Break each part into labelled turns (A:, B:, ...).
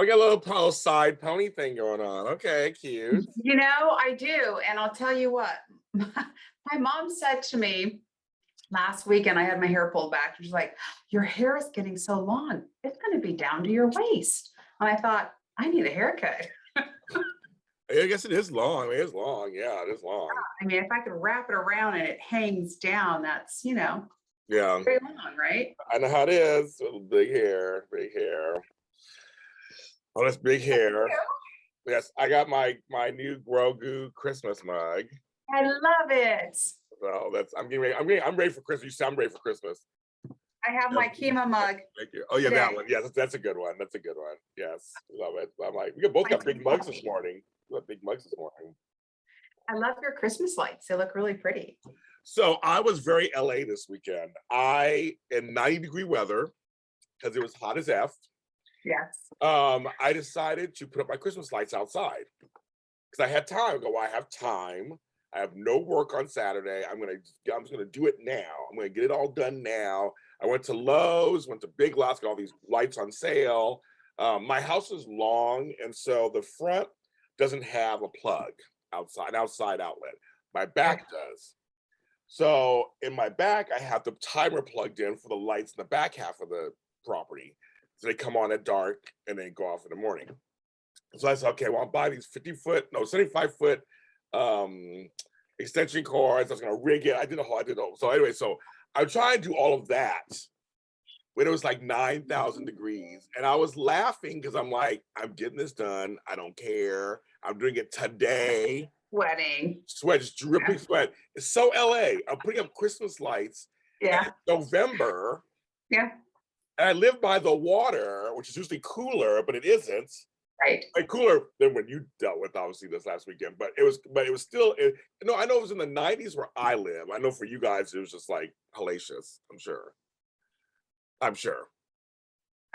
A: got a little side pony thing going on. Okay, cute.
B: I do. And I'll tell you what, my mom said to me last weekend, I had my hair pulled back. She's like, your hair is getting so long. It's going to be down to your waist. And I thought, I need a haircut.
A: I guess it is long. I mean, it's long. Yeah, it is long.
B: I mean, if I could wrap it around and it hangs down, that's,
A: Yeah,
B: very long, right?
A: I know how it is. Little big hair, big hair. Oh, that's big hair. Yes, I got my new Grogu Christmas mug.
B: I love it.
A: So I'm getting ready. I'm ready for Christmas. You say I'm ready for Christmas.
B: I have my Kima mug.
A: Thank you. Oh yeah,
B: today.
A: that one. Yes, that's a good one. That's a good one. Yes, love it. I'm like, we both got big mugs this morning. We got big mugs this morning.
B: I love your Christmas lights. They look really pretty.
A: So I was very LA this weekend. In 90-degree weather, because it was hot as F.
B: Yes.
A: I decided to put up my Christmas lights outside because I had time. I go, well, I have time. I have no work on Saturday. I'm just gonna do it now. I'm gonna get it all done now. I went to Lowe's, went to Big Lots, got all these lights on sale. My house is long, and so the front doesn't have a plug outside, an outside outlet. My back does. So in my back, I have the timer plugged in for the lights in the back half of the property. So they come on at dark and then go off in the morning. So I said, okay, well, I'll buy these 75-foot extension cords. I was gonna rig it. I did all. So anyway, so I'm trying to do all of that when it was like 9,000 degrees. And I was laughing because I'm like, I'm getting this done. I don't care. I'm doing it today.
B: Sweating.
A: Sweat, just dripping sweat. It's so LA. I'm putting up Christmas lights.
B: Yeah.
A: November.
B: Yeah.
A: And I live by the water, which is usually cooler, but it isn't.
B: Right.
A: Like cooler than when you dealt with obviously this last weekend, but it was still. I know it was in the 90s where I live. I know for you guys it was just like hellacious. I'm sure.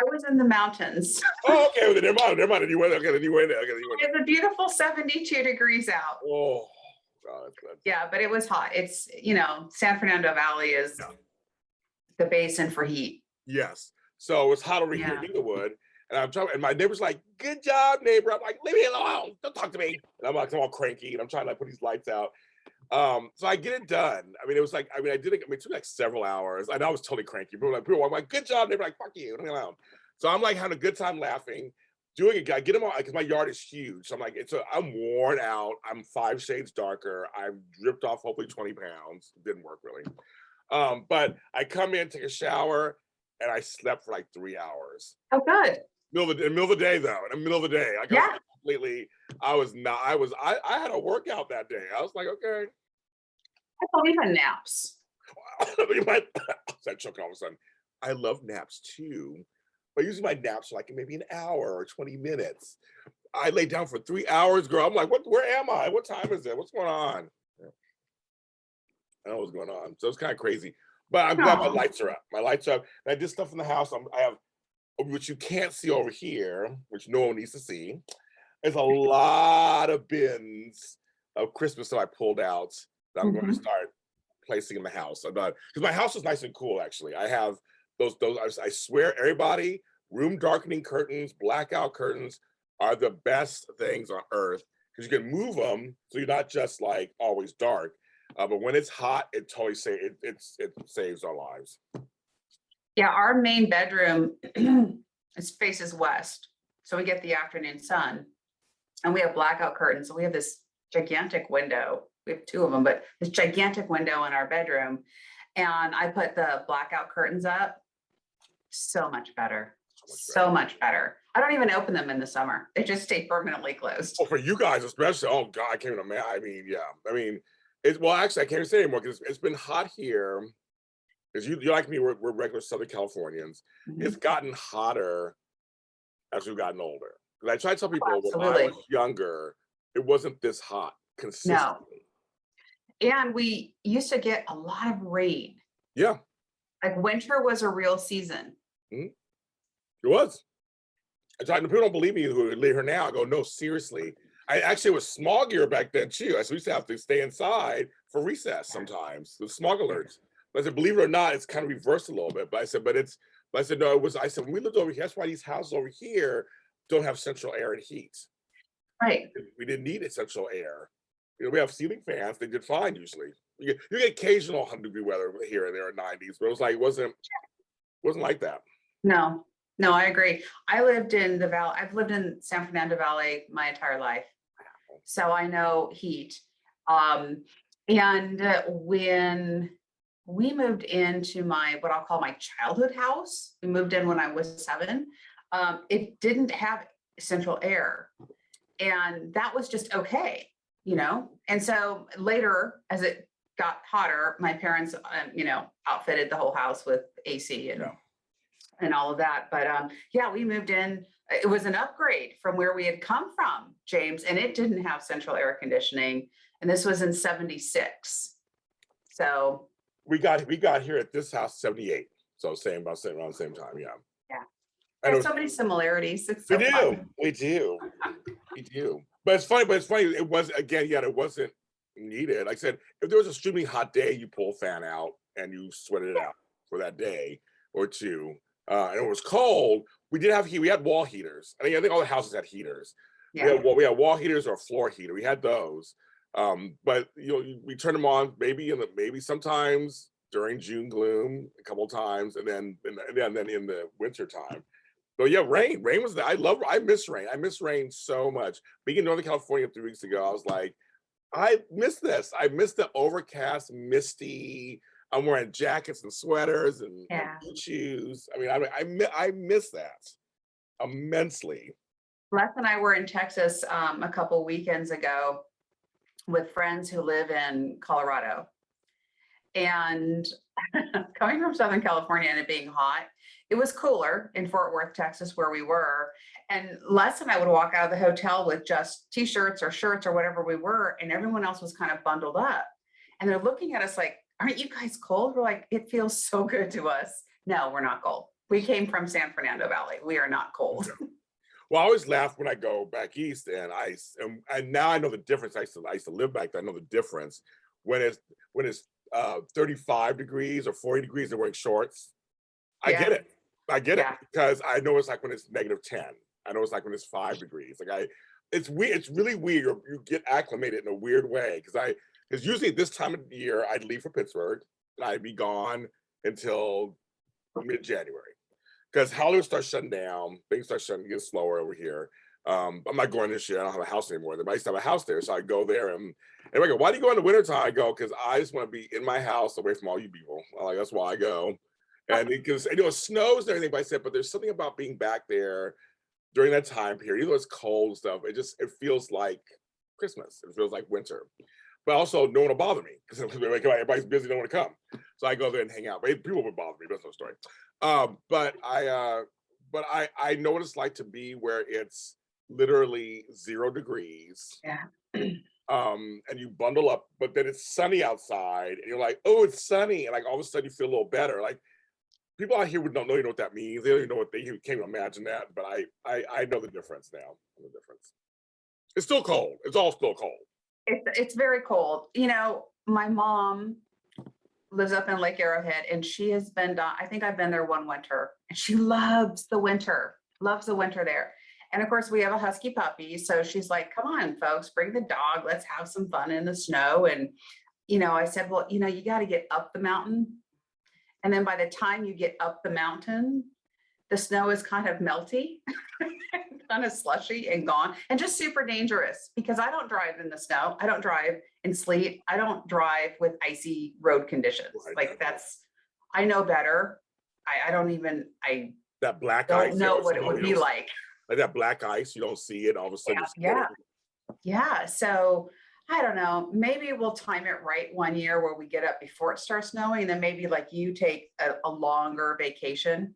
B: I was in the mountains.
A: Oh, okay. Well, never mind. You went. Okay, you went.
B: It's a beautiful 72 degrees out.
A: Oh, God, that's
B: yeah, but it was hot. It's San Fernando Valley is the basin for heat.
A: Yes. So it was hot over here in Inglewood. And I'm trying, and my neighbor's like, "Good job, neighbor." I'm like, "Leave me alone! Don't talk to me." And I'm like, I'm all cranky, and I'm trying to put these lights out. So I get it done. I mean, it was like, I did it. I mean, it took like several hours, and I was totally cranky. People were like, "Good job, neighbor." Like, "Fuck you, leave me alone." So I'm like having a good time laughing, doing it. I get them all because my yard is huge. So I'm like, I'm worn out. I'm 5 shades darker. I've dripped off hopefully 20 pounds. It didn't work really. But I come in, take a shower, and I slept for like 3 hours.
B: Oh, good.
A: In the middle of the day, though. In the middle of the day, I had a workout that day. I was like, okay.
B: I believe in naps.
A: I choke all of a sudden. I love naps too, but usually my naps are like maybe an hour or 20 minutes. I lay down for 3 hours, girl. I'm like, what? Where am I? What time is it? What's going on? I don't know what's going on. So it's kind of crazy. But I'm glad my lights are up. My lights are up. And I did stuff in the house. I have, which you can't see over here, which no one needs to see. There's a lot of bins of Christmas that I pulled out that I'm going to start placing in the house. Because my house is nice and cool, actually. I have those. I swear, everybody, room darkening curtains, blackout curtains are the best things on earth because you can move them so you're not just like always dark. But when it's hot, it totally saves our lives.
B: Yeah, our main bedroom faces west, so we get the afternoon sun, and we have blackout curtains. So we have this gigantic window. We have 2 of them, but this gigantic window in our bedroom, and I put the blackout curtains up. So much better. So much better. I don't even open them in the summer. They just stay permanently closed.
A: Well, for you guys especially. Oh God, I can't even imagine. I mean, yeah. Well, actually, I can't even say anymore because it's been hot here. Because you like me, we're regular Southern Californians. It's gotten hotter as we've gotten older. Because I try to tell people when I was younger, it wasn't this hot consistently.
B: No. And we used to get a lot of rain.
A: Yeah.
B: Like winter was a real season.
A: It was. I tried, people don't believe me who live here now. I go, no, seriously. I actually was smoggier back then too. So we used to have to stay inside for recess sometimes, the smog alerts. But I said, believe it or not, it's kind of reversed a little bit. But I said, no, it was, I said, when we lived over here, that's why these houses over here don't have central air and heat.
B: Right.
A: We didn't need essential air. We have ceiling fans. They did fine usually. You get occasional 100-degree weather here and there in 90s, but it was like wasn't like that.
B: No, no, I agree. I lived in the valley. I've lived in San Fernando Valley my entire life, so I know heat. And when we moved into what I'll call my childhood house, we moved in when I was 7. It didn't have central air, and that was just okay, And so later, as it got hotter, my parents, outfitted the whole house with AC and all of that. But yeah, we moved in. It was an upgrade from where we had come from, James, and it didn't have central air conditioning. And this was in 76. So
A: we got here at this house 78. So same around the same time. Yeah.
B: Yeah.
A: There's
B: so many similarities. It's
A: we
B: so
A: do.
B: fun.
A: We do. We do. But it's funny. It was again. Yeah, it wasn't needed. Like I said, if there was a extremely hot day, you pull a fan out and you sweat it out for that day or two. And it was cold. We did have heat. We had wall heaters. I think all the houses had heaters.
B: Yeah.
A: We had wall heaters or a floor heater. We had those. But we turned them on maybe sometimes during June gloom a couple of times, and then in the winter time. So yeah, rain was I miss rain. I miss rain so much. Being in Northern California 3 weeks ago, I was like, I miss this. I miss the overcast, misty. I'm wearing jackets and sweaters and boot shoes. I mean, I miss that immensely.
B: Les and I were in Texas a couple weekends ago with friends who live in Colorado. And coming from Southern California and it being hot, it was cooler in Fort Worth, Texas, where we were. And Les and I would walk out of the hotel with just t-shirts or shirts or whatever we were, and everyone else was kind of bundled up. And they're looking at us like, aren't you guys cold? We're like, it feels so good to us. No, we're not cold. We came from San Fernando Valley. We are not cold.
A: Well, I always laugh when I go back east and now I know the difference. I used to live back there. I know the difference when it's 35 degrees or 40 degrees and wearing shorts. I get it. Because I know it's like when it's -10. I know it's like when it's 5 degrees. It's weird. It's really weird. You get acclimated in a weird way because usually at this time of the year I'd leave for Pittsburgh and I'd be gone until mid-January because holidays start shutting down. Things start shutting, get slower over here. I'm not going this year. I don't have a house anymore. I used to have a house there, so I go there and I go, why do you go in the wintertime? I go, because I just want to be in my house away from all you people. That's why I go. And because it snows and everything, but I said, but there's something about being back there during that time period, even though it's cold and stuff, it feels like Christmas. It feels like winter. But also no one will bother me because everybody's busy, don't want to come. So I go there and hang out. But people would bother me, that's no story. But I know what it's like to be where it's literally 0 degrees.
B: Yeah.
A: And you bundle up, but then it's sunny outside and you're like, oh, it's sunny. And like all of a sudden you feel a little better. Like people out here don't know what that means. They don't even know what can't even imagine that. But I know the difference now. The difference. It's still cold. It's all still cold.
B: It's very cold. My mom lives up in Lake Arrowhead and she has been, I think I've been there one winter and she loves the winter there. And of course we have a husky puppy. So she's like, come on folks, bring the dog. Let's have some fun in the snow. And, I said, well, you got to get up the mountain. And then by the time you get up the mountain, the snow is kind of melty, kind of slushy and gone and just super dangerous because I don't drive in the snow. I don't drive in sleet. I don't drive with icy road conditions. I know better.
A: That black
B: don't
A: ice,
B: know what it would be like.
A: Like that black ice, you don't see it all of a sudden.
B: Yeah. So I don't know, maybe we'll time it right one year where we get up before it starts snowing and then maybe like you take a longer vacation.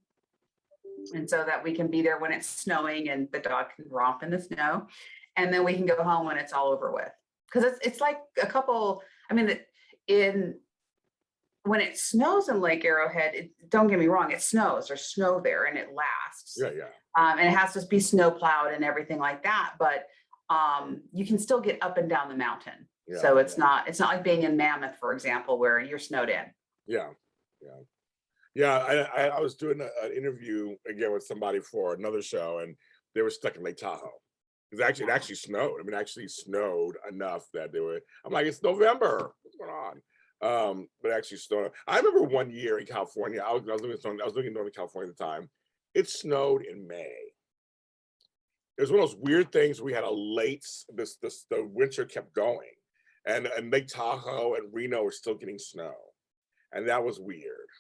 B: And so that we can be there when it's snowing and the dog can romp in the snow. And then we can go home when it's all over with. Because it's like when it snows in Lake Arrowhead, don't get me wrong, it snows. There's snow there and it lasts.
A: Yeah.
B: And it has to be snow plowed and everything like that. But you can still get up and down the mountain. Yeah, so it's not like being in Mammoth, for example, where you're snowed in.
A: Yeah. I was doing an interview again with somebody for another show, and they were stuck in Lake Tahoe. It actually snowed. I mean, it actually snowed enough that they were. I'm like, it's November. What's going on? But it actually snowed. I remember one year in California. I was living in Northern California at the time. It snowed in May. It was one of those weird things. We had a late. The winter kept going, and Lake Tahoe and Reno were still getting snow, and that was weird.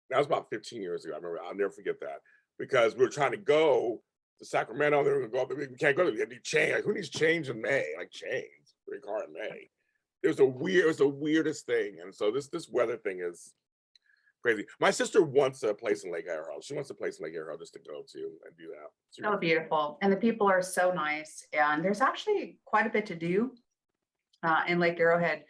A: That was about 15 years ago. I remember. I'll never forget that because we were trying to go to Sacramento. They were going to go up. We can't go there. We had to change. Like, who needs change in May? Like chains for a car in May. It was the weirdest thing. And so this weather thing is crazy. My sister wants a place in Lake Arrowhead. She wants a place in Lake Arrowhead just to go to and do that.
B: So beautiful. And the people are so nice. And there's actually quite a bit to do in Lake Arrowhead.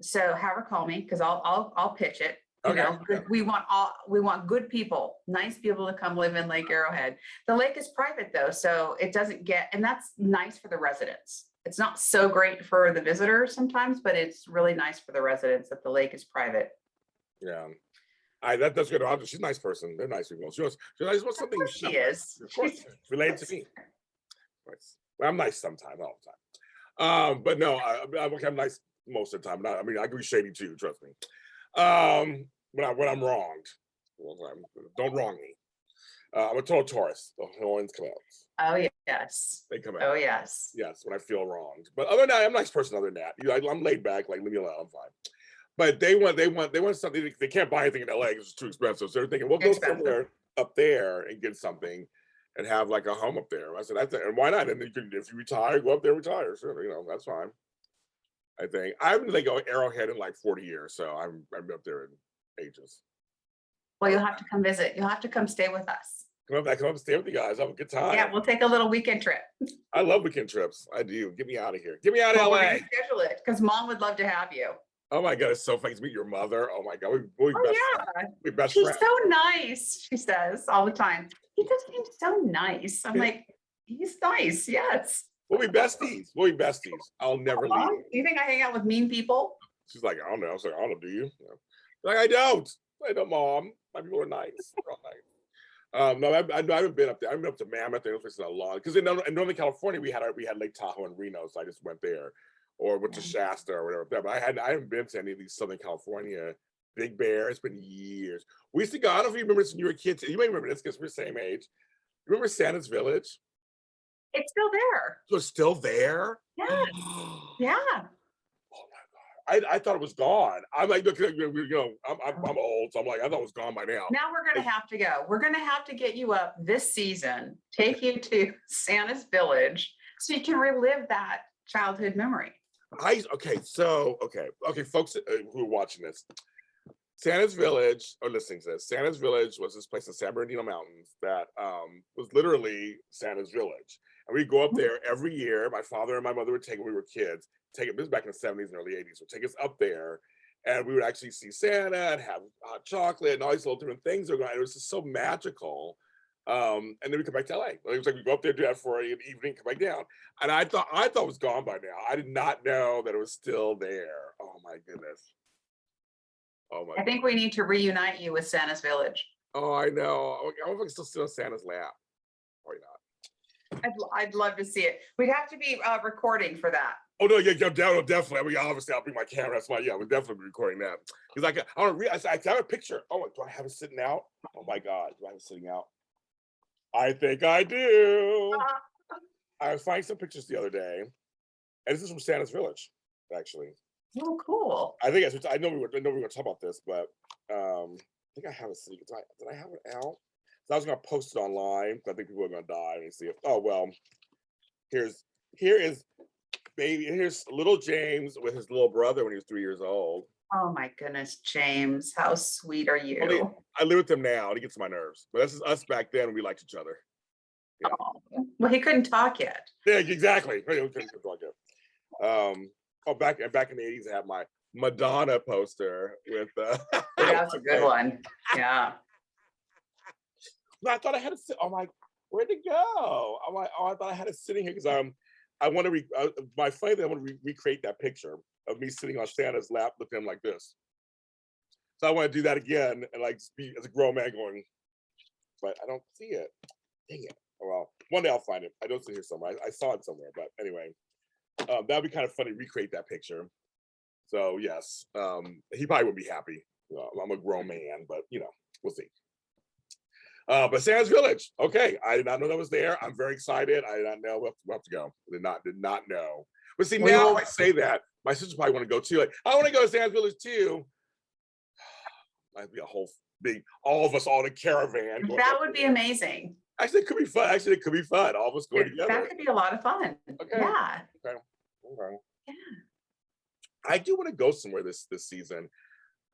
B: So have her call me because I'll pitch it. You know, we want good people, nice people to come live in Lake Arrowhead. The lake is private though, so it doesn't get, and that's nice for the residents. It's not so great for the visitors sometimes, but it's really nice for the residents that the lake is private.
A: Yeah. That's good. She's a nice person. They're nice people. She wants something.
B: She is.
A: Of course. Related to me. Well, I'm nice sometimes, all the time. But no, I'm nice most of the time. I mean, I can be shady too, trust me. When I'm wronged, don't wrong me. I'm a total Taurus. The horns come out.
B: Oh yes.
A: They come out.
B: Oh yes.
A: Yes, when I feel wronged. But other than that, I'm a nice person. Other than that, I'm laid back. Like leave me alone. I'm fine. But they want something. They can't buy anything in LA because it's too expensive. So they're thinking, we'll go somewhere up there and get something, and have like a home up there. I said, that's it. And why not? And you can, if you retire, go up there, and retire. Sure, that's fine. I think I haven't like go Arrowhead in like 40 years, so I'm up there in ages.
B: Well, you'll have to come visit. You'll have to come stay with us.
A: Come up and stay with you guys. Have a good time.
B: Yeah, we'll take a little weekend trip.
A: I love weekend trips. I do. Get me out of here. Get me out of LA.
B: Schedule it because Mom would love to have you.
A: Oh my God, it's so funny to meet your mother. Oh my God, we best
B: She's
A: friends.
B: so nice. She says all the time. He just seems so nice. I'm like, he's nice. Yes.
A: We'll be besties. I'll never leave.
B: Do you think I hang out with mean people?
A: She's like, I don't know. I was like, I don't know. Do you? Like, I don't, Mom. My people are nice. They're all nice. No, I haven't been up there. I've been up to Mammoth. Those places a lot because in Northern California we had Lake Tahoe and Reno, so I just went there, or went to Shasta or whatever. But I haven't been to any of these Southern California. Big Bear. It's been years. We used to go. I don't know if you remember this when you were kids. You may remember this because we're the same age. Remember Santa's Village?
B: It's still there.
A: So it's still there?
B: Yes. Yeah.
A: Oh my God. I thought it was gone. I'm like, look, I'm old, so I'm like, I thought it was gone by now.
B: Now we're gonna have to go. We're gonna have to get you up this season, take you to Santa's Village so you can relive that childhood memory.
A: Okay, folks who are watching this, Santa's Village, or listening to this, Santa's Village was this place in San Bernardino Mountains that was literally Santa's Village. And we'd go up there every year. My father and my mother would take when we were kids, this was back in the 70s and early 80s, would take us up there, and we would actually see Santa and have hot chocolate and all these little different things that were going on. It was just so magical. And then we come back to LA. It was like we go up there, do that for an evening, come back down. And I thought it was gone by now. I did not know that it was still there. Oh my goodness. Oh my!
B: I think we need to reunite you with Santa's Village.
A: Oh, I know. I wonder if I can still sit on Santa's lap. Probably not.
B: I'd love to see it. We'd have to be recording for that.
A: Oh no, yeah, definitely. I mean, obviously, I'll bring my camera. That's why, yeah, we'll definitely be recording that. Because I have a picture. Oh, do I have it sitting out? Oh my God, do I have it sitting out? I think I do. I was finding some pictures the other day, and this is from Santa's Village, actually.
B: Oh, cool.
A: I think I know we were going to talk about this, but I think I have it sitting. Did I have it out? So I was going to post it online. I think people are going to die and see if. Oh well, here is little James with his little brother when he was 3 years old.
B: Oh my goodness, James, how sweet are you?
A: Well, I live with him now, and he gets on my nerves. But this is us back then when we liked each other.
B: Yeah. Oh, well, he couldn't talk yet.
A: Yeah, exactly. He couldn't talk yet. Back in the 80s, I had my Madonna poster with.
B: That's a good one. Yeah.
A: I thought I had it. Oh my, where'd it go? I'm like, I thought I had it sitting here because I want to. My funny thing, I want to recreate that picture of me sitting on Santa's lap with him like this. So I want to do that again and like be as a grown man going, but I don't see it. Dang it. well, one day I'll find it. I don't see it here somewhere. I saw it somewhere, but anyway, that'd be kind of funny to recreate that picture. So yes, he probably would be happy. I'm a grown man, but we'll see. But Sands Village, okay. I did not know that was there. I'm very excited. I did not know. We'll have to go. Did not know. But see,
B: We
A: now
B: will.
A: I say that, my sister probably want to go too. Like, I want to go to Sands Village too. Might be a whole big, all of us all in a caravan.
B: That would be amazing.
A: Actually, it could be fun. All of us going together.
B: That could be a lot of fun.
A: Okay.
B: Yeah.
A: Okay.
B: Yeah.
A: I do want to go somewhere this season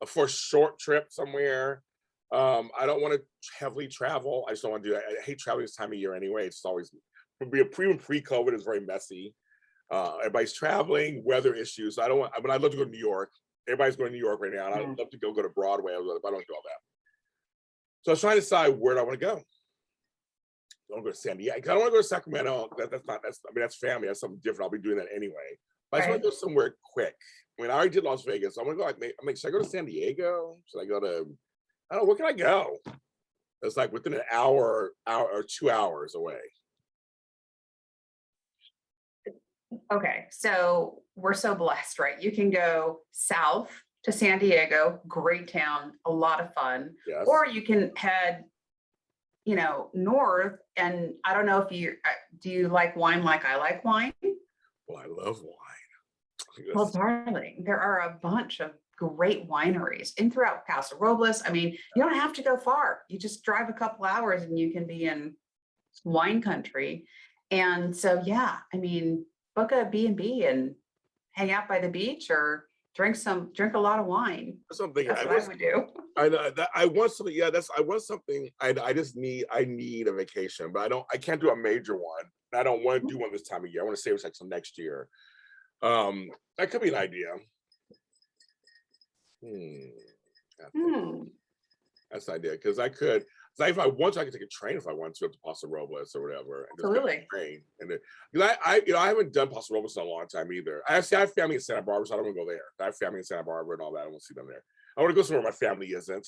A: for a short trip somewhere. I don't want to heavily travel. I just don't want to do that. I hate traveling this time of year anyway. It's always pre-COVID is very messy. Everybody's traveling, weather issues. I don't want. I mean, I'd love to go to New York. Everybody's going to New York right now, and I'd love to go to Broadway. I don't do all that. So I was trying to decide where do I want to go. I want to go to San Diego. I don't want to go to Sacramento. That's family. That's something different. I'll be doing that anyway. But I just want to go somewhere quick. I mean, I already did Las Vegas. So I want to go should I go to San Diego? Should I go to, I don't know, where can I go? It's like within an hour or 2 hours away.
B: Okay, so we're so blessed, right? You can go south to San Diego, great town, a lot of fun.
A: Yes.
B: Or you can head, north. And I don't know if do you like wine like I like wine?
A: Well, I love wine.
B: Well, darling, there are a bunch of great wineries in throughout Paso Robles. I mean, you don't have to go far. You just drive a couple hours and you can be in wine country. And so, yeah, I mean, book a B&B and hang out by the beach or drink a lot of wine.
A: Something
B: That's what I would do.
A: I know that I want something. Yeah, I want something. I need a vacation, but I can't do a major one. I don't want to do one this time of year. I want to save it like some next year. That could be an idea. That's an idea because I could. If I want to, I could take a train if I want to up to Paso Robles or whatever. And
B: Absolutely.
A: Train. And I haven't done Paso Robles in a long time either. I have family in Santa Barbara, so I don't want to go there. I have family in Santa Barbara and all that. I want to see them there. I want to go somewhere my family isn't.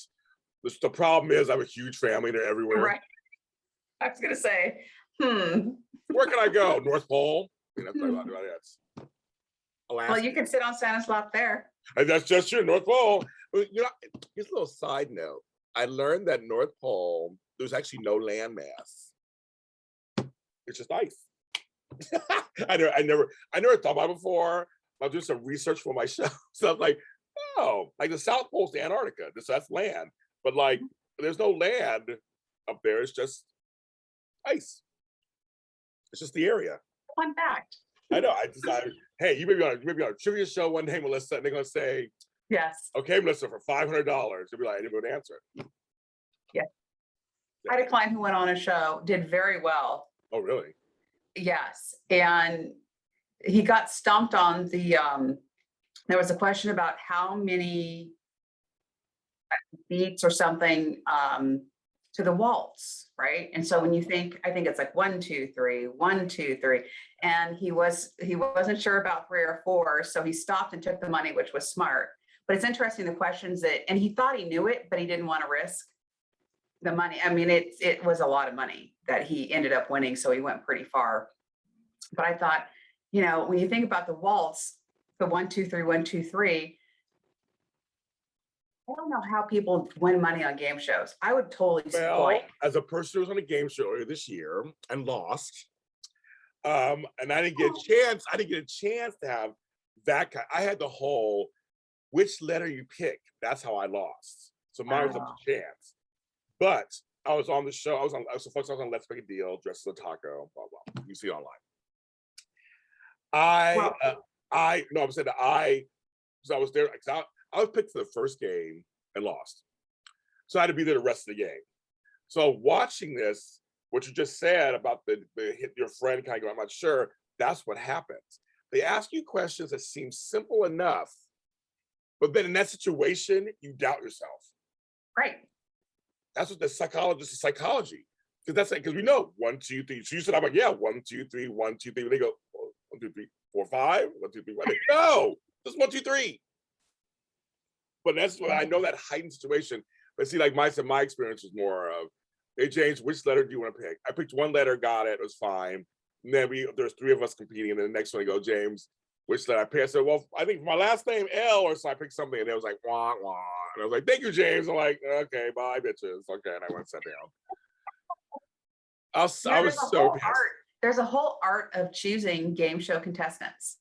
A: The problem is I have a huge family. They're everywhere.
B: Right. I was gonna say,
A: Where can I go? North Pole? That's about it. Alaska.
B: Well, you can sit on Santa's lap there.
A: And that's just true, North Pole. Here's a little side note. I learned that North Pole, there's actually no landmass. It's just ice. I never thought about it before. I'll do some research for my show. So I'm like, oh, like the South Pole's to Antarctica. That's land. But like, there's no land up there. It's just ice. It's just the area.
B: Fun fact.
A: I know. I decided, hey, you may be on a trivia show one day, Melissa, and they're gonna say,
B: yes.
A: Okay, Melissa, for $500. You'll be like, I didn't go to answer it.
B: Yeah. I had a client who went on a show, did very well.
A: Oh, really?
B: Yes. And he got stumped on the, there was a question about how many beats or something to the waltz, right? And so when you think, I think it's like 1, 2, 3, 1, 2, 3. And he wasn't sure about 3 or 4. So he stopped and took the money, which was smart. But it's interesting, the questions and he thought he knew it, but he didn't want to risk the money. I mean, it was a lot of money that he ended up winning. So he went pretty far. But I thought, when you think about the waltz, the 1, 2, 3, 1, 2, 3, I don't know how people win money on game shows. I would totally
A: Well, as a person who was on a game show earlier this year and lost, and I didn't get a chance to have that kind. I had the whole which letter you pick. That's how I lost. So mine was up to chance. But I was on the show. I was on Let's Make a Deal, dressed as a taco, blah blah. You see online. I was there because I was picked for the first game and lost. So I had to be there the rest of the game. So watching this, what you just said about the hit your friend kind of go, I'm not sure, that's what happens. They ask you questions that seem simple enough, but then in that situation, you doubt yourself.
B: Right.
A: That's what the psychologist is psychology. Because we know 1, 2, 3. So you said, I'm like, yeah, 1, 2, 3, 1, 2, 3. And they go, 1, 2, 3, 4, 5, 1, 2, 3, 1. No, just 1, 2, 3. But that's what I know, that heightened situation. But see, like my experience was more of Hey James, which letter do you want to pick? I picked one letter, got it was fine. And then there's three of us competing, and then the next one I go, James, which letter I picked? I said, well, I think my last name L, or so I picked something, and it was like wah wah. And I was like, thank you, James. I'm like, okay, bye, bitches. Okay, and I went and sat down. I
B: There's
A: was
B: a
A: so
B: whole
A: pissed.
B: art. There's a whole art of choosing game show contestants.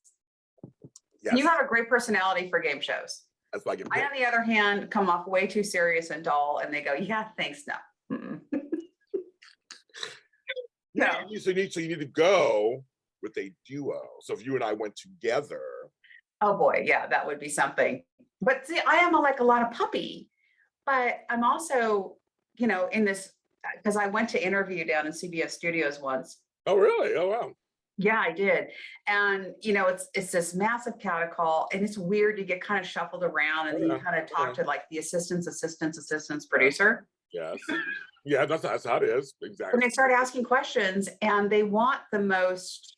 A: Yes,
B: You have a great personality for game shows.
A: that's why I get
B: I,
A: picked.
B: on the other hand, come off way too serious and dull, and they go, "Yeah, thanks, no." Mm-mm. No.
A: So you need to go with a duo. So if you and I went together.
B: Oh boy, yeah, that would be something. But see, I am like a lot of puppy, but I'm also, in this because I went to interview down in CBS Studios once.
A: Oh really? Oh wow.
B: Yeah, I did. And it's this massive catacall, and it's weird. You get kind of shuffled around, and then you kind of talk to like the assistants producer.
A: Yes. Yeah, that's how it is. Exactly.
B: And they start asking questions, and they want the most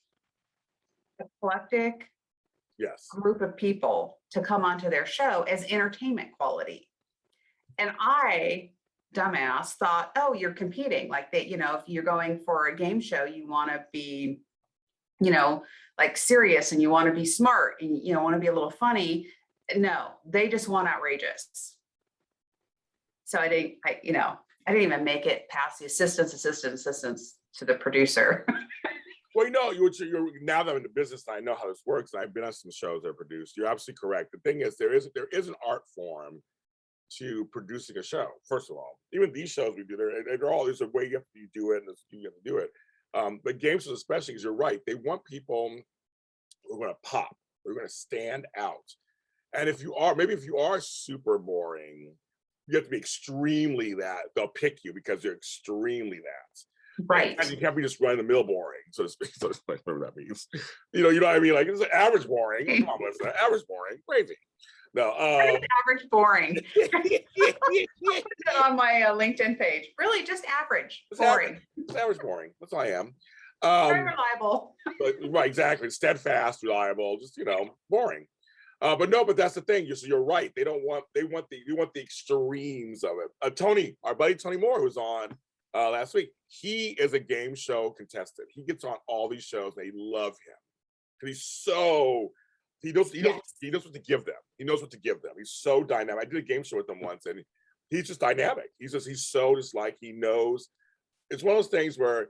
B: eclectic
A: Yes.
B: group of people to come onto their show as entertainment quality. And I, dumbass, thought, oh, you're competing. Like that, if you're going for a game show, you want to be, like serious, and you want to be smart, and want to be a little funny. No, they just want outrageous. So I didn't even make it past the assistants to the producer.
A: Well, you're now that I'm in the business, I know how this works. And I've been on some shows that are produced. You're absolutely correct. The thing is, there is an art form to producing a show. First of all, even these shows we do, there's a way you have to do it, and you have to do it. But game shows, especially, because you're right, they want people who are going to pop, who are going to stand out. And if you are super boring, you have to be extremely that. They'll pick you because you're extremely that.
B: Right.
A: And you can't be just run the mill boring, so to speak. So whatever that means. You know what I mean? Like, it's an average boring. No problem with that. Average boring. Crazy. No.
B: Average boring. Put it on my LinkedIn page. Really, just average boring.
A: It's average boring. That's all I am.
B: Very reliable.
A: Right, exactly. Steadfast, reliable, just boring. But that's the thing. You're right. They want the extremes of it. Tony, our buddy Tony Moore, who was on last week, he is a game show contestant. He gets on all these shows, and they love him because he knows what to give them. He knows what to give them. He's so dynamic. I did a game show with him once, and he's just dynamic. He's so just like he knows. It's one of those things where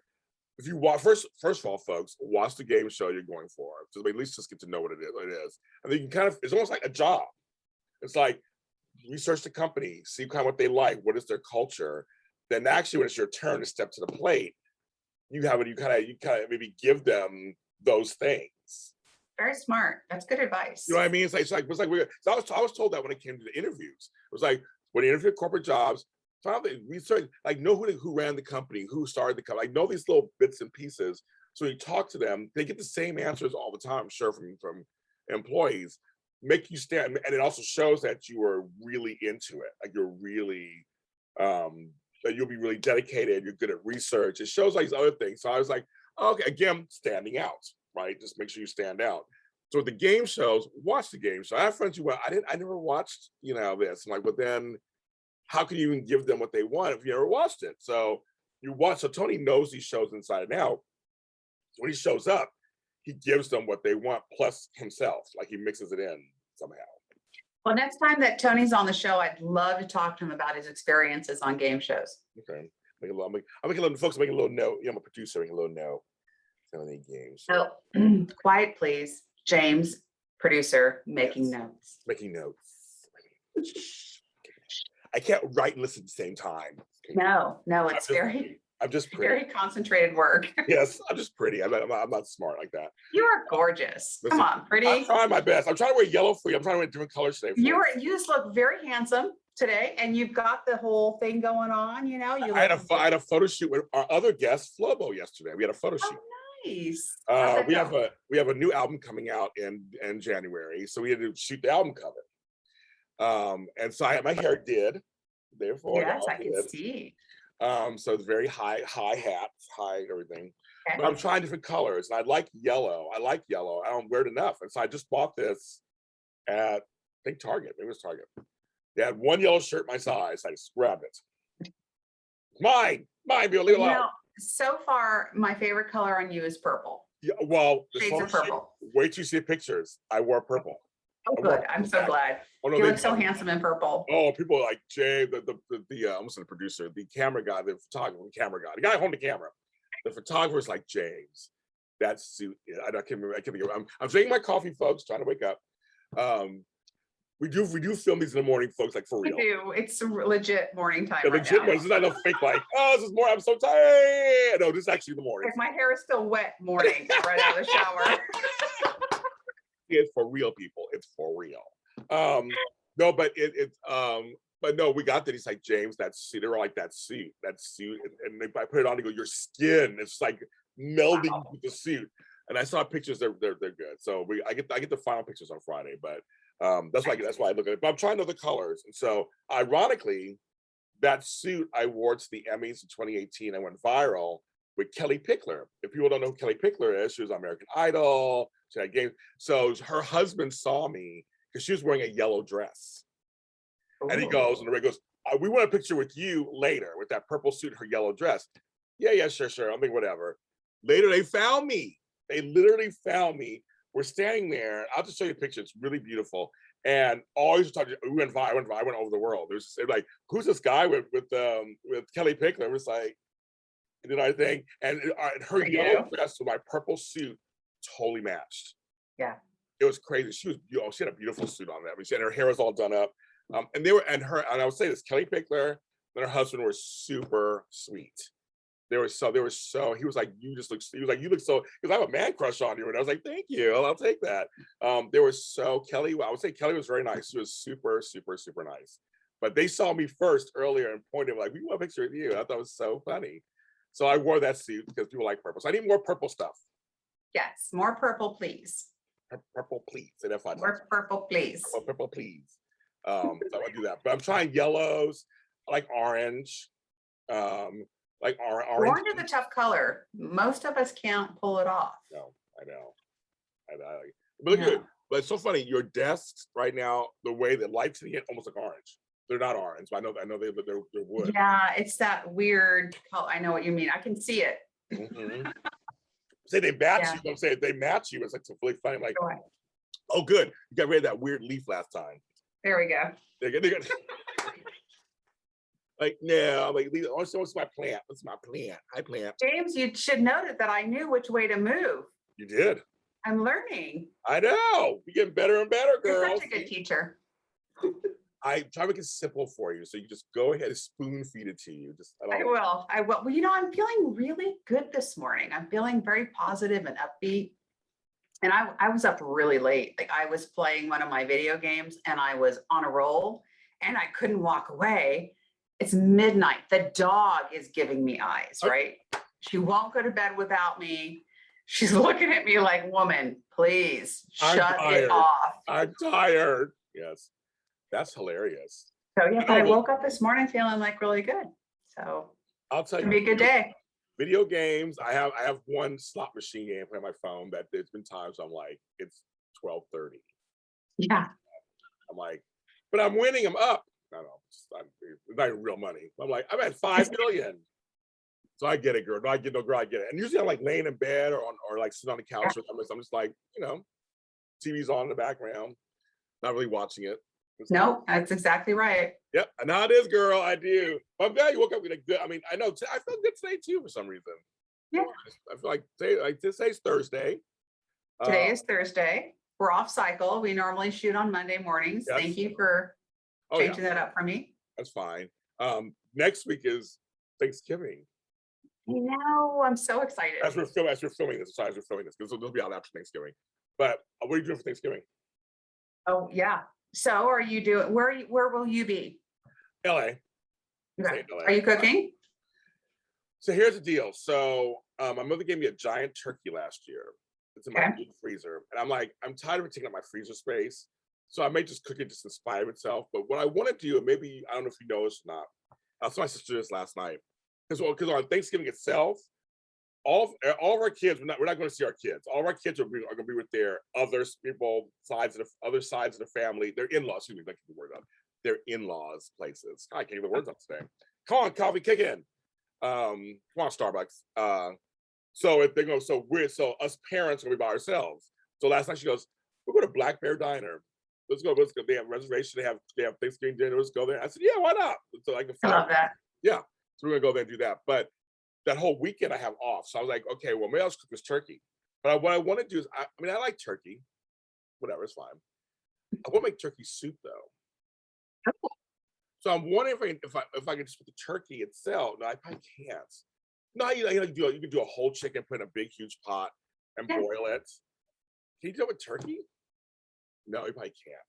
A: if you watch first of all, folks, watch the game show you're going for. So at least just get to know what it is. And then you can it's almost like a job. It's like research the company, see kind of what they like, what is their culture. Then actually when it's your turn to step to the plate, you kind of maybe give them those things.
B: Very smart. That's good advice.
A: You know what I mean? It's like weird. So I was told that when it came to the interviews. It was like when you interview corporate jobs, we started know who ran the company, who started the company. I know these little bits and pieces. So you talk to them, they get the same answers all the time, I'm sure, from employees. Make you stand, and it also shows that you are really into it. Like you're really that you'll be really dedicated, you're good at research. It shows like these other things. So I was like, okay, again, standing out, right? Just make sure you stand out. So with the game shows, watch the game show. I have friends who I never watched, this. I'm like, but then how can you even give them what they want if you never watched it? So so Tony knows these shows inside and out. So when he shows up, he gives them what they want plus himself, like he mixes it in somehow.
B: Well, next time that Tony's on the show, I'd love to talk to him about his experiences on game shows.
A: Okay. I'll make a little, folks, make a little note. I'm a producer, make a little note. Tony games.
B: So quiet, please. James, producer, making notes.
A: Making notes. I can't write and listen at the same time.
B: No, it's
A: I'm just pretty.
B: Very concentrated work.
A: Yes, I'm just pretty. I'm not smart like that.
B: You are gorgeous.
A: Listen,
B: come on, pretty.
A: I'm trying my best. I'm trying to wear yellow for you. I'm trying to wear different colors today.
B: You just look very handsome today, and you've got the whole thing going on.
A: I had a photo shoot with our other guest, Phillipp, yesterday. We had a photo shoot.
B: Oh, nice.
A: We have a new album coming out in January, so we had to shoot the album cover. And so I had my hair did. Therefore,
B: yes, I can see.
A: So it's very high hats, high everything.
B: Okay.
A: But I'm trying different colors, and I like yellow. I don't wear it enough, and so I just bought this at I think Target. Maybe it was Target. They had one yellow shirt my size. I just grabbed it. Mine, leave it
B: You
A: alone.
B: know, so far, my favorite color on you is purple.
A: Yeah, well, the
B: Shades
A: photo
B: of
A: shoot,
B: purple.
A: wait till you see pictures. I wore purple.
B: Oh,
A: I wore
B: good. I'm so glad.
A: Oh no,
B: You
A: they
B: look so
A: love it.
B: handsome in purple.
A: Oh, people are like Jay, almost the producer, the camera guy, the photographer, camera guy, the guy holding the camera. The photographer's like, James, that suit. I can't remember. I can't think of it. I'm drinking my coffee, folks. Trying to wake up. We do film these in the morning, folks. Like for
B: We
A: real.
B: do. It's a legit morning time
A: The
B: right
A: legit
B: now.
A: ones. This is not no fake. Like, oh, this is more. I'm so tired. No, this is actually the morning.
B: Like my hair is still wet morning, right out of the shower.
A: It's for real, people. It's for real. No, but but no, we got that. He's like, James, that suit. They were like, that suit, and I put it on. They go, your skin, it's like melding with the suit. And I saw pictures. They're good. So I get the final pictures on Friday. But that's why I look at it. But I'm trying other colors. And so ironically, that suit I wore to the Emmys in 2018. I went viral with Kelly Pickler. If people don't know who Kelly Pickler is, she was on American Idol. She had games. So her husband saw me because she was wearing a yellow dress. And he goes, and the Ray goes, we want a picture with you later with that purple suit, her yellow dress. Yeah, sure. I mean, whatever. Later, they found me. They literally found me. We're standing there. I'll just show you a picture. It's really beautiful. And always talking. I went over the world. There's like, who's this guy with Kelly Pickler? It was like, and then I think, and her yellow dress with my purple suit totally matched.
B: Yeah.
A: It was crazy. She had a beautiful suit on that. I mean, her hair was all done up. And I would say this, Kelly Pickler and her husband were super sweet. He was like, you look so, because I have a man crush on you. And I was like, thank you, I'll take that. Kelly, I would say Kelly was very nice. She was super, super, super nice. But they saw me first earlier and pointed like, we want a picture of you. I thought it was so funny. So I wore that suit because people like purple. So I need more purple stuff.
B: Yes, more purple, please.
A: Purple, please. Say that 5 times.
B: More purple, please.
A: Purple, please. So I do that. But I'm trying yellows. I like orange. Orange.
B: Orange is a tough color. Most of us can't pull it off.
A: No, I know. But look good. But it's so funny. Your desks right now, the way the lights in it, almost like orange. They're not orange, but I know they're wood.
B: Yeah, it's that weird color. I know what you mean. I can see it.
A: Mm-hmm. Say they match you. Don't say they match you. It's like so really funny. Like, oh, good. You got rid of that weird leaf last time.
B: There we go.
A: They're good. Like, no, like, what's my plant? What's my plant? I plant.
B: James, you should note that I knew which way to move.
A: You did.
B: I'm learning.
A: I know. You're getting better and better, girl.
B: You're such a good teacher.
A: I try to make it simple for you, so you just go ahead and spoon feed it to you.
B: I will. Well, you know, I'm feeling really good this morning. I'm feeling very positive and upbeat. And I was up really late. Like I was playing one of my video games and I was on a roll and I couldn't walk away. It's midnight. The dog is giving me eyes, right? She won't go to bed without me. She's looking at me like, woman, please shut it off.
A: I'm tired. Yes. That's hilarious.
B: So yeah, but I woke up this morning feeling like really good. So
A: I'll tell you,
B: it'll be a good day.
A: Video games. I have one slot machine game on my phone that there's been times I'm like, it's 12:30.
B: Yeah.
A: I'm like, but I'm winning. I'm up. I don't know. It's not even real money. I'm like, I'm at 5 million. So I get it, girl. No, I get it. And usually I'm like laying in bed or like sitting on the couch with them. I'm just like, TV's on in the background, not really watching it.
B: No, that's exactly right.
A: Yep, and now it is, girl. I do. I'm glad you woke up with a good. I mean, I know I feel good today too for some reason.
B: Yeah,
A: I feel like today's Thursday.
B: Today is Thursday. We're off cycle. We normally shoot on Monday mornings.
A: Yes.
B: Thank you for changing that up for me.
A: That's fine. Next week is Thanksgiving.
B: I know. I'm so excited.
A: As we're filming this, because it'll be out after Thanksgiving. But what are you doing for Thanksgiving?
B: Oh yeah. So are you doing? Where will you be?
A: LA.
B: Okay.
A: LA.
B: Are you cooking?
A: So here's the deal. So my mother gave me a giant turkey last year. It's in my big freezer, and I'm tired of it taking up my freezer space. So I may just cook it just in spite of itself. But what I want to do, and maybe I don't know if you know this or not. I saw my sister this last night. Because on Thanksgiving itself, all of our kids, we're not going to see our kids. All of our kids are going to be with their other sides of the family. Their in-laws. Excuse me, that can be the word up. Their in-laws places. I can't get the words up today. Come on, coffee, kick in. Come on, Starbucks. So if they go, so us parents are gonna be by ourselves. So last night she goes, we're going to Black Bear Diner. Let's go. Let's go. They have reservation. They have Thanksgiving dinner. Let's go there. I said, yeah, why not? So like the
B: I
A: five.
B: love that.
A: Yeah. So we're gonna go there and do that. But that whole weekend I have off. So I was like, okay, well maybe I'll just cook this turkey. But what I want to do is, I mean, I like turkey. Whatever, it's fine. I want to make turkey soup though. So I'm wondering if I can just put the turkey itself. No, I probably can't. No, you can do a whole chicken, put in a big huge pot and
B: Yeah.
A: boil it. Can you do it with turkey? No, you probably can't.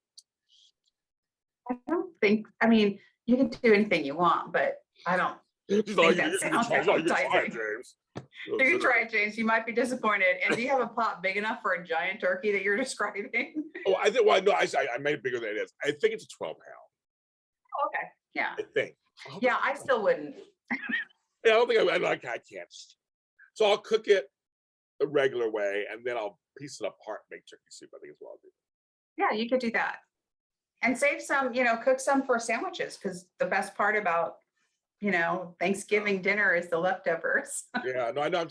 B: I don't think, I mean, you can do anything you want, but I don't
A: She's like,
B: think that sounds appetizing.
A: James.
B: You can try it, James. You might be disappointed. And do you have a pot big enough for a giant turkey that you're describing?
A: Oh, I think. Well, no, I made it bigger than it is. I think it's a 12-pound.
B: Okay. Yeah.
A: I think.
B: Yeah, I still wouldn't.
A: Yeah, I don't think I can't. So I'll cook it the regular way, and then I'll piece it apart, and make turkey soup. I think is what I'll do.
B: Yeah, you could do that. And save some, cook some for sandwiches, because the best part about, Thanksgiving dinner is the leftovers.
A: Yeah, no, I know.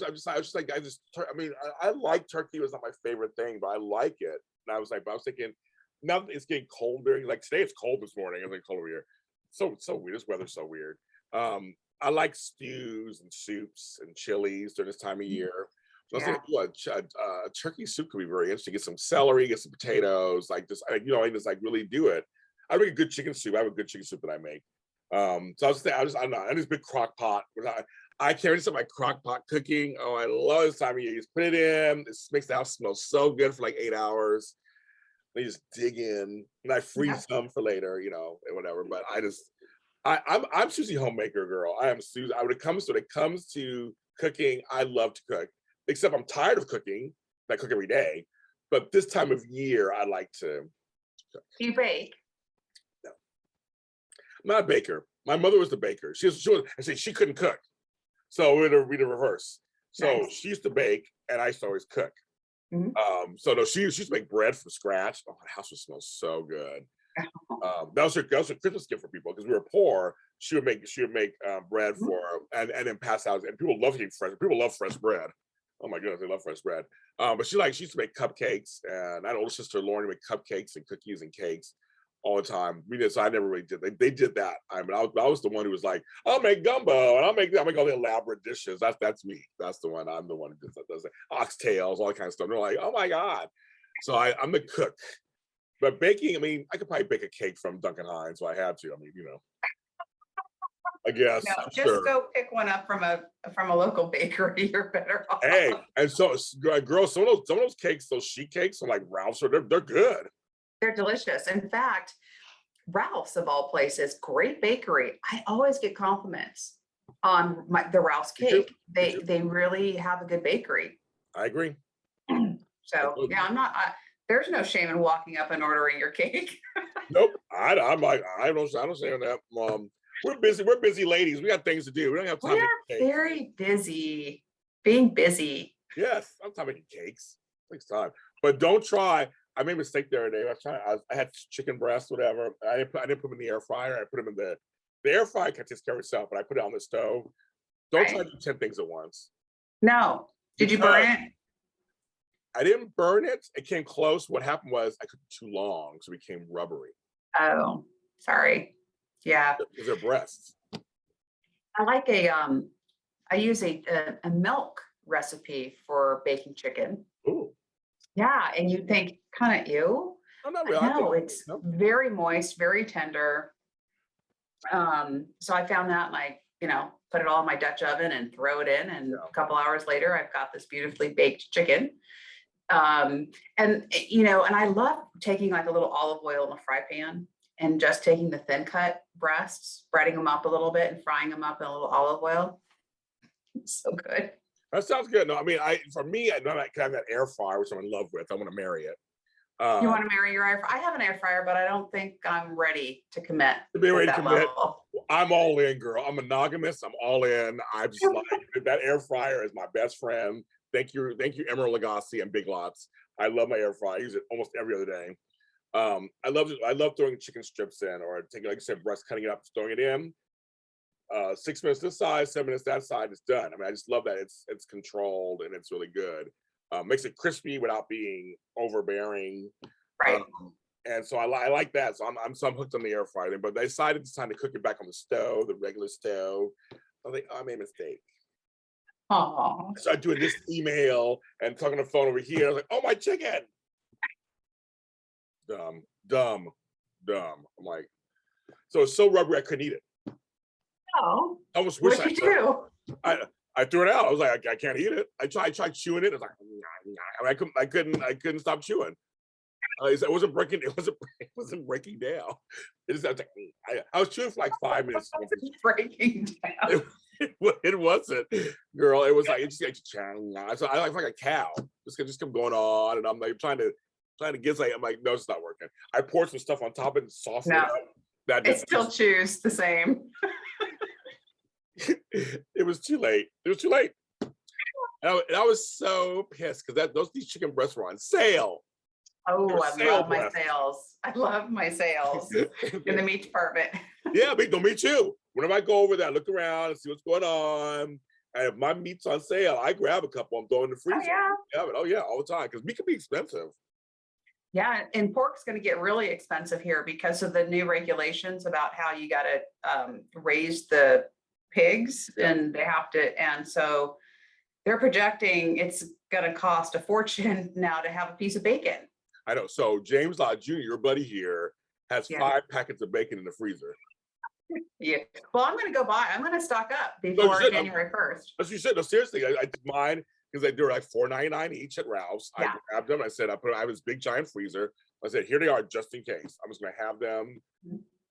A: I like turkey. Was not my favorite thing, but I like it. And I was thinking, now that it's getting colder. Like today, it's cold this morning. It's like cold over here. So weird. This weather's so weird. I like stews and soups and chilies during this time of year. So I was thinking, a turkey soup could be very interesting. Get some celery, get some potatoes, I just like really do it. I make a good chicken soup. I have a good chicken soup that I make. So I was thinking, I'm not. I just big crock pot. I can't just my crock pot cooking. Oh, I love this time of year. You just put it in. It makes the house smell so good for like 8 hours. Then you just dig in, and I freeze some for later, and whatever. But I'm Susie homemaker girl. I am Susie. When it comes to cooking, I love to cook. Except I'm tired of cooking. I cook every day, but this time of year, I like to cook.
B: You bake.
A: No, I'm not a baker. My mother was the baker. She couldn't cook, so we're the reverse. So
B: Nice.
A: she used to bake, and I used to always cook.
B: Mhm.
A: So no, she used to make bread from scratch. Oh, the house would smell so good. That was her Christmas gift for people because we were poor. She would make bread for and then pass out, and people love eating fresh. People love fresh bread. Oh my goodness, they love fresh bread. But she used to make cupcakes, and I had an older sister Lauren made cupcakes and cookies and cakes all the time. So I never really did. They did that. I was the one who was like, I'll make gumbo and I'll make all the elaborate dishes. That's me. That's the one. I'm the one who does that. Oxtails, all that kind of stuff. And they're like, oh my god. So I'm the cook. But baking, I mean, I could probably bake a cake from Duncan Hines, so I had to. I mean, I guess.
B: No, just go pick one up from a local bakery. You're better off.
A: Hey, and so, girls, some of those cakes, those sheet cakes, are like Ralph's, they're good.
B: They're delicious. In fact, Ralph's of all places, great bakery. I always get compliments on the Ralph's cake. They really have a good bakery.
A: I agree.
B: So yeah, there's no shame in walking up and ordering your cake.
A: Nope. I'm like, I don't say that. We're busy ladies. We got things to do. We don't have time.
B: We are very busy. Being busy.
A: Yes, I'm time making cakes. It takes time. But don't try. I made a mistake the other day. I had chicken breasts, whatever. I didn't put them in the air fryer. I put them in the air fryer can take care of itself, but I put it on the stove. Don't try to do 10 things at once.
B: No. Did you burn it?
A: I didn't burn it. It came close. What happened was I cooked it too long, so it became rubbery.
B: Oh, sorry. Yeah.
A: Because they're breasts.
B: I like I use a milk recipe for baking chicken.
A: Ooh.
B: Yeah, and you think kind of ew.
A: I'm not really.
B: No, it's very moist, very tender. So I found that, and I, put it all in my Dutch oven and throw it in, and a couple hours later, I've got this beautifully baked chicken. And I love taking like a little olive oil in a fry pan and just taking the thin cut breasts, spreading them up a little bit and frying them up in a little olive oil. It's so good.
A: That sounds good. No, I mean, for me, I know I have that air fryer, which I'm in love with. I want to marry it.
B: You want to marry your air fryer? I have an air fryer, but I don't think I'm ready to commit.
A: To be ready to commit.
B: Level.
A: I'm all in, girl. I'm monogamous. I'm all in. I'm just like, that air fryer is my best friend. Thank you, Emerald Lagasse and Big Lots. I love my air fryer. I use it almost every other day. I love throwing chicken strips in, or taking, like I said, breast, cutting it up, throwing it in. 6 minutes this side, 7 minutes that side, it's done. I mean, I just love that it's controlled and it's really good. Makes it crispy without being overbearing.
B: Right.
A: And so I like that. So I'm hooked on the air fryer. But they decided it's time to cook it back on the stove, the regular stove. I was like, oh, I made a mistake.
B: Oh.
A: I started doing this email and talking on the phone over here. I was like, oh, my chicken. Dumb. I'm like, so it's so rubbery I couldn't eat it.
B: Oh.
A: I almost wish
B: What'd you do?
A: I threw it out. I was like, I can't eat it. I tried chewing it. I was like, I couldn't stop chewing. It wasn't breaking. It wasn't breaking down. I was chewing for like 5 minutes.
B: Breaking down.
A: It wasn't, girl. It was like it's like so I like a cow. Just kept going on, and I'm like trying to get like I'm like no, it's not working. I poured some stuff on top and softened it up.
B: It still chews the same.
A: It was too late. And I was so pissed because these chicken breasts were on sale.
B: Oh, I love my sales. I love my sales in the meat department.
A: Yeah, me too. Whenever I go over there, I look around and see what's going on. And if my meat's on sale, I grab a couple and throw in the freezer. Oh yeah, all the time because meat can be expensive.
B: Yeah, and pork's going to get really expensive here because of the new regulations about how you got to raise the pigs, and they have to, and so they're projecting it's going to cost a fortune now to have a piece of bacon.
A: I know. So James Lott Jr., your buddy here, has 5 packets of bacon in the freezer.
B: Yeah. Well, I'm going to stock up before January 1st.
A: As you said, no, seriously, I did mine because they were like $4.99 each at Ralph's. I grabbed them. I said, I have this big giant freezer. I said, here they are, just in case. I'm just going to have them.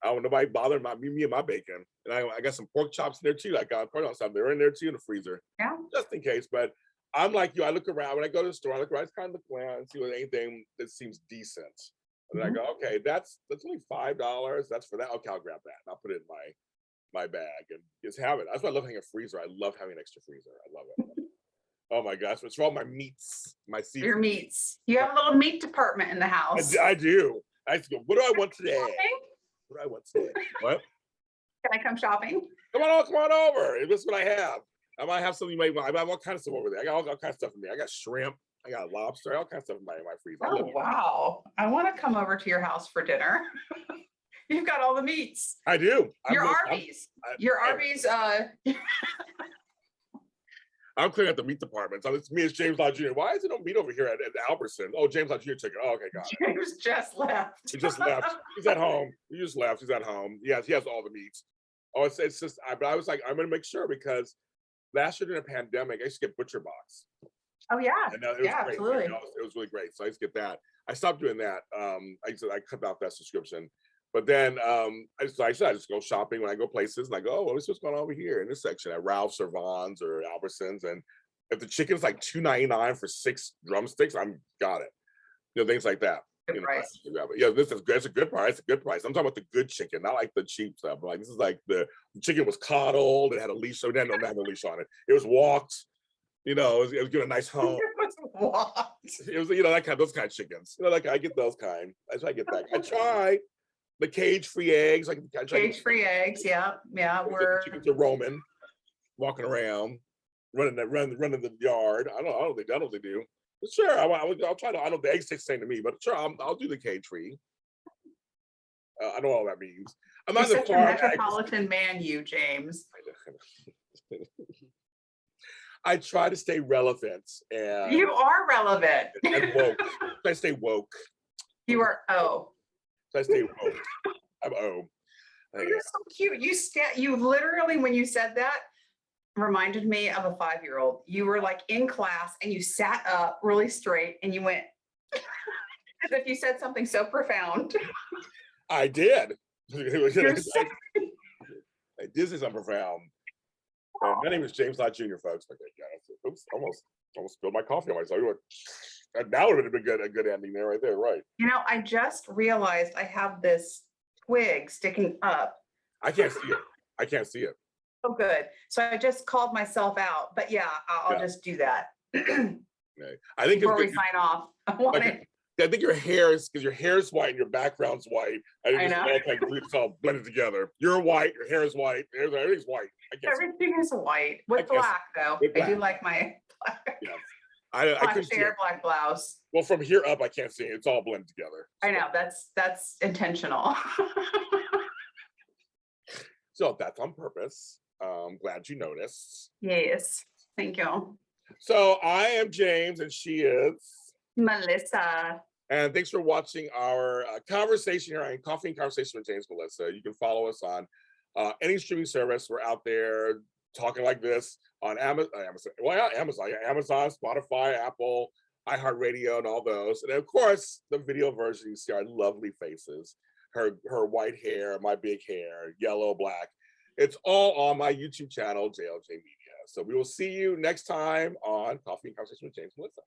A: I don't want nobody bothering me and my bacon. And I got some pork chops in there too. I got pork chops. They're in there too in the freezer. Yeah. Just in case. But I'm like you. I look around when I go to the store. I look around. I just kind of look around and see what anything that seems decent. And then I go, okay, that's only $5. That's for that. Okay, I'll grab that and I'll put it in my bag and just have it. That's why I love having a freezer. I love having an extra freezer. I love it. Oh my gosh, it's for all my meats, my seafood.
B: Your meats. You have a little meat department in the house.
A: I do. I used to go, what do I want today? What do I want today? What?
B: Can I come shopping?
A: Come on over. This is what I have. I might have something you might want. I have all kinds of stuff over there. I got all kinds of stuff in there. I got shrimp. I got lobster. All kinds of stuff in my freezer.
B: Oh, wow. I want to come over to your house for dinner. You've got all the meats.
A: I do.
B: Your Arby's.
A: I'm clearing out the meat department. So it's me, it's James Lott Jr. Why is it no meat over here at Albertson? Oh, James Lott Jr. chicken. Oh, okay, got it.
B: James just left.
A: He just left. He's at home. He just left. He's at home. Yes, he has all the meats. Oh, it's just, but I was like, I'm going to make sure because last year during the pandemic, I used to get Butcher Box.
B: Oh, yeah.
A: And it was great.
B: Absolutely.
A: It was really great. So I used to get that. I stopped doing that. I cut out that subscription. But then I just go shopping when I go places and I go, oh, what's going on over here in this section at Ralph's or Vaughn's or Albertsons? And if the chicken's like $2.99 for 6 drumsticks, I'm got it. Things like that.
B: Good price.
A: Yeah, this is good. It's a good price. It's a good price. I'm talking about the good chicken, not like the cheap stuff. Like this is like the chicken was coddled. It had a leash. So it didn't have a leash on it. It was walked. It was given a nice home. It was those kind of chickens. I get those kind. I try to get that. I try. The cage-free eggs,
B: cage-free eggs, yeah.
A: Chickens are roaming, walking around, running the yard. I don't think they do. But sure, I'll try to. I know the eggs taste the same to me, but sure, I'll do the cage-free. I know all that means. I'm not
B: such a metropolitan man, James.
A: I try to stay relevant, and
B: you are relevant
A: and woke. I stay woke.
B: You are
A: I stay woke. I'm
B: You're so cute. You literally, when you said that, reminded me of a 5-year-old. You were like in class and you sat up really straight and you went as if you said something so profound.
A: I did. I did say something profound. My name is James Lott Jr., folks. Okay, yeah, oops, almost spilled my coffee on myself. That would have been a good ending there, right there, right?
B: I just realized I have this twig sticking up.
A: I can't see it.
B: Oh, good. So I just called myself out, but yeah, I'll just do that.
A: I think
B: before we sign off.
A: I think your hair is because your hair is white and your background's white. And
B: I
A: it's
B: know.
A: all kind of it's all blended together. You're white, your hair is white, everything's white. I guess
B: Everything is white with
A: guess
B: black though.
A: with
B: I do
A: black.
B: like my black,
A: Yes. I
B: black
A: couldn't see it.
B: hair, black blouse.
A: Well, from here up, I can't see it. It's all blended together.
B: I know that's intentional.
A: So that's on purpose. Glad you noticed.
B: Yes. Thank you.
A: So I am James and she is.
B: Melissa.
A: And thanks for watching our conversation here on Coffee and Conversation with James Melissa. You can follow us on any streaming service. We're out there talking like this on Amazon, Amazon, Spotify, Apple, iHeartRadio, and all those. And of course, the video version, you see our lovely faces, her white hair, my big hair, yellow, black. It's all on my YouTube channel, JLJ Media. So we will see you next time on Coffee and Conversation with James Melissa.